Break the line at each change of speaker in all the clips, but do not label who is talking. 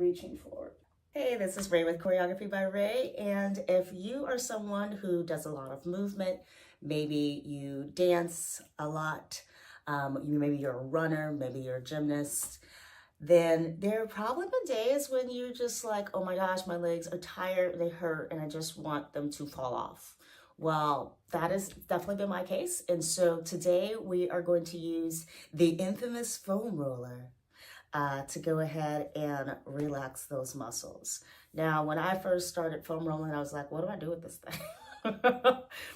reaching forward. Hey, this is Ray with Choreography by Ray, and if you are someone who does a lot of movement, maybe you dance a lot, maybe you're a runner, maybe you're a gymnast, then there have probably been days when you're just like, oh my gosh, my legs are tired, they hurt, and I just want them to fall off. Well, that has definitely been my case, and so today we are going to use the infamous foam roller to go ahead and relax those muscles. Now, when I first started foam rolling, I was like, what do I do with this thing?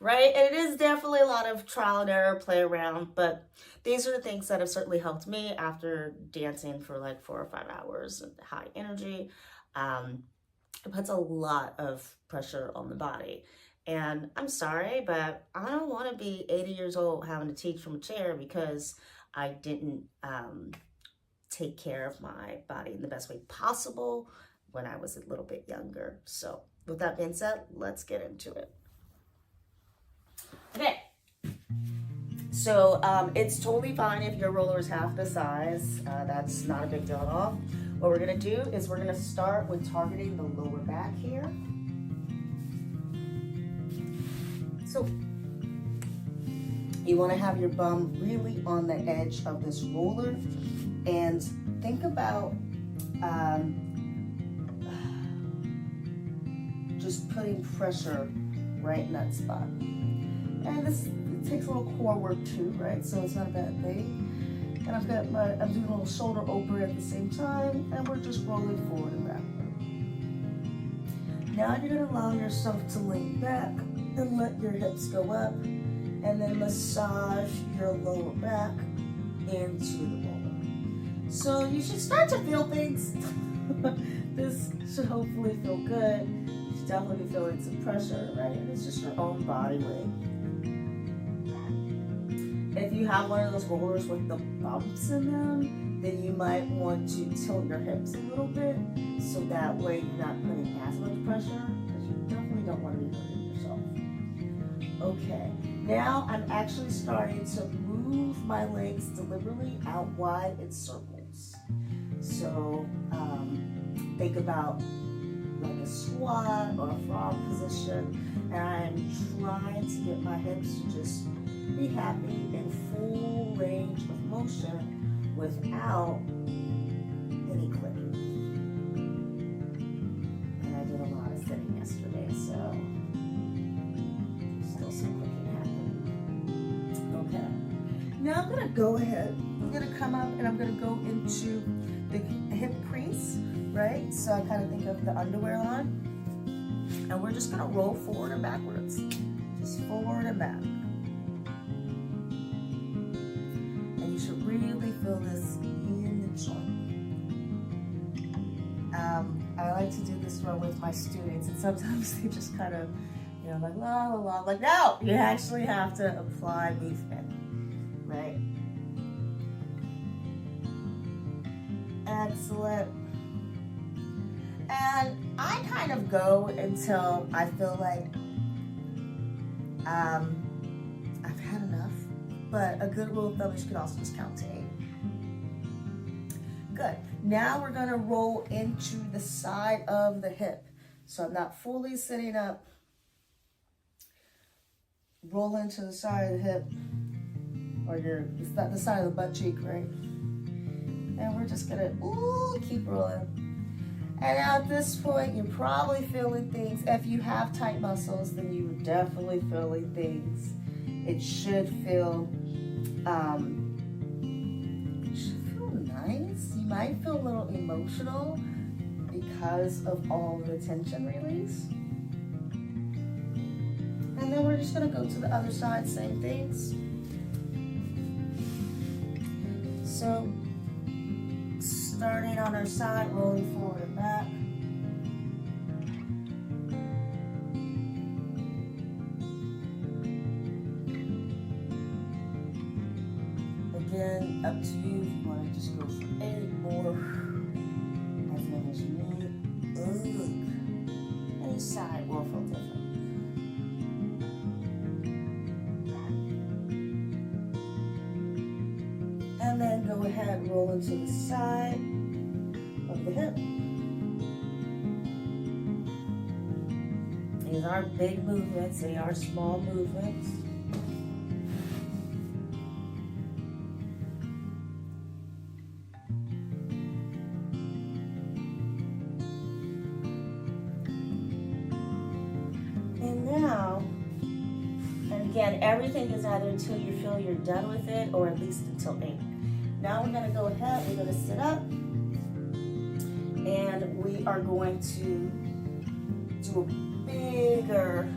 Right? And it is definitely a lot of trial and error, play around, but these are the things that have certainly helped me after dancing for like 4 or 5 hours at high energy. It puts a lot of pressure on the body. And I'm sorry, but I don't want to be 80 years old having to teach from a chair because I didn't take care of my body in the best way possible when I was a little bit younger. So with that being said, let's get into it. Okay, so it's totally fine if your roller is half the size. That's not a big deal at all. What we're gonna do is we're gonna start with targeting the lower back here. So you wanna have your bum really on the edge of this roller, and think about just putting pressure right in that spot. And it takes a little core work too, right? So it's not a bad thing. And I'm doing a little shoulder opener at the same time, and we're just rolling forward and backward. Now you're gonna allow yourself to lean back and let your hips go up, and then massage your lower back into the roller. So you should start to feel things. This should hopefully feel good. You should definitely be feeling some pressure, right? And it's just your own body weight. If you have one of those rollers with the bumps in them, then you might want to tilt your hips a little bit so that way you're not putting as much pressure, because you definitely don't want to be hurting yourself. Okay, now I'm actually starting to move my legs deliberately out wide in circles. So think about like a squat or a frog position, and I'm trying to get my hips to just be happy in full range of motion without any clicking. And I did a lot of sitting yesterday, so still some clicking happening. Okay. Now I'm gonna go ahead, I'm gonna come up and I'm gonna go into the hip crease, right? So I kind of think of the underwear line. And we're just gonna roll forward and backwards. Just forward and back. And you should really feel this in the joint. I like to do this one with my students, and sometimes they just kind of, like la la la. Like, no, you actually have to apply movement, right? Excellent. And I kind of go until I feel like I've had enough, but a good rule of thumb is you can also just count to 8. Good. Now we're gonna roll into the side of the hip. So I'm not fully sitting up. Roll into the side of the hip, or it's not the side of the butt cheek, right? And we're just gonna, keep rolling. And at this point, you're probably feeling things. If you have tight muscles, then you're definitely feeling things. It should feel nice. You might feel a little emotional because of all the tension release. And then we're just gonna go to the other side, same things. So, starting on our side, rolling forward and back. Again, up to you if you want to just go for 8 or as many as you need. Any side will feel different. And then go ahead and roll into the side of the hip. These aren't big movements, they are small movements. And now, and again, everything is either until you feel you're done with it or at least until 8. Now we're gonna go ahead, we're gonna sit up and we are going to do a bigger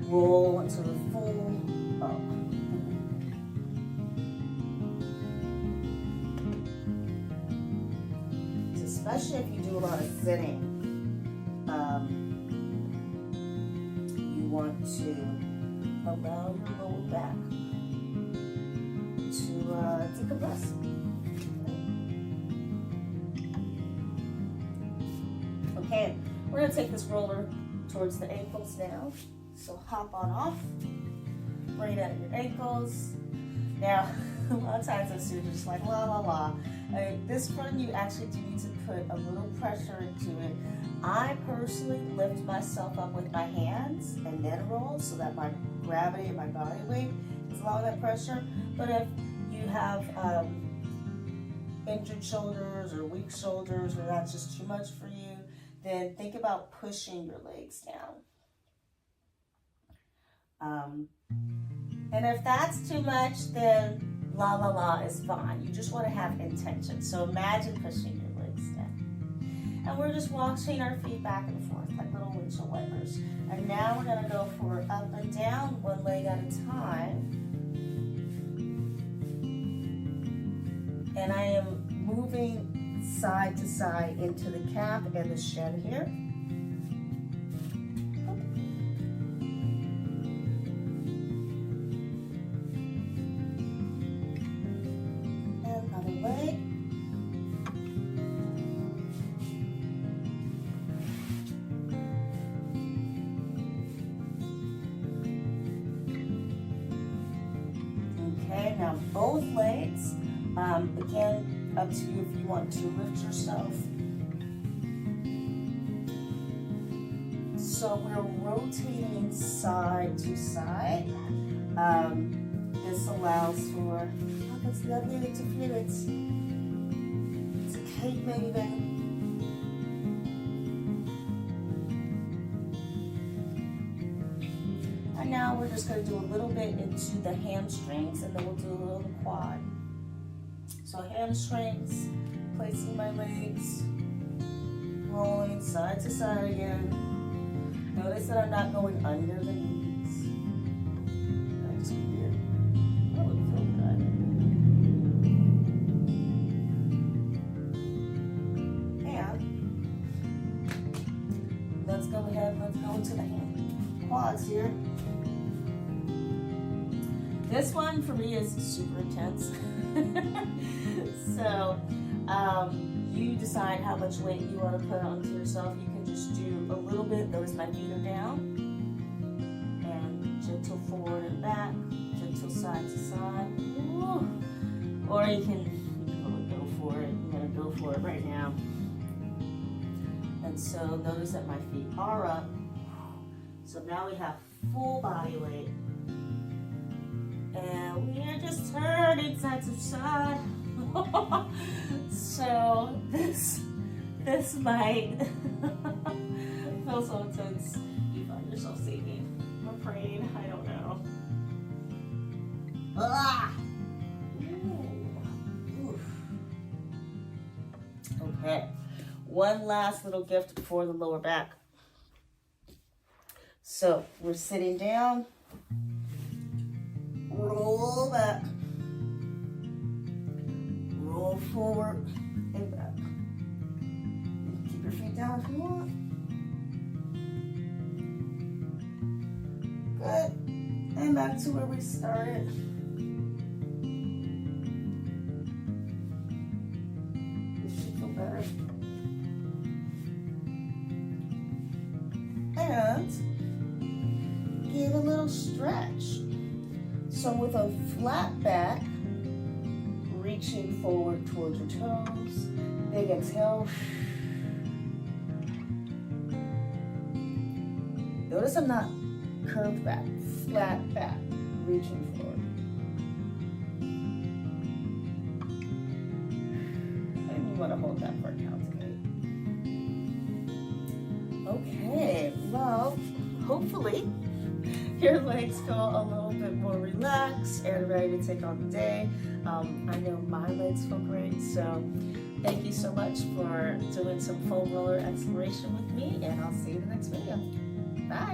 roll into the full up. Especially if you do a lot of sitting, you want to allow your lower back to decompress. Okay, we're going to take this roller towards the ankles now. So hop on off, bring it out of your ankles. Now, a lot of times our students are just like, la, la, la. This one, you actually do need to put a little pressure into it. I personally lift myself up with my hands and then roll so that my gravity and my body weight is allowing that pressure. But if you have injured shoulders or weak shoulders, or that's just too much for you, then think about pushing your legs down. And if that's too much, then la la la is fine. You just want to have intention. So imagine pushing your legs down. And we're just washing our feet back and forth like little windshield wipers. And now we're going to go for up and down, one leg at a time. And I am moving side to side into the calf and the shin here. Now both legs, again, up to you if you want to lift yourself. So we're rotating side to side. This allows for, oh, that's lovely to feel it. It's a cake moving. Now we're just going to do a little bit into the hamstrings, and then we'll do a little quad. So hamstrings, placing my legs, rolling side to side again. Notice that I'm not going under the knees. That's weird. That would feel good. And let's go ahead, let's go into the quads here. This one for me is super intense. So you decide how much weight you want to put onto yourself. You can just do a little bit. Notice my feet are down. And gentle forward and back. Gentle side to side. Ooh. Or you can really go for it. I'm going to go for it right now. And so notice that my feet are up. So now we have full body weight. And we are just turning side to side. So this might feel so intense. You find yourself singing or praying, I don't know. Ah! Ooh. Okay, one last little gift for the lower back. So we're sitting down. Roll back, roll forward and back. Keep your feet down if you want. Good. And back to where we started. This should feel better. And give a little stretch. So with a flat back, reaching forward towards your toes, big exhale. Notice I'm not curved back, flat back, reaching forward. And you want to hold that for a count of 8. Okay, well, hopefully your legs feel a little bit more relaxed and ready to take on the day. I know my legs feel great, so thank you so much for doing some foam roller exploration with me, and I'll see you in the next video. Bye.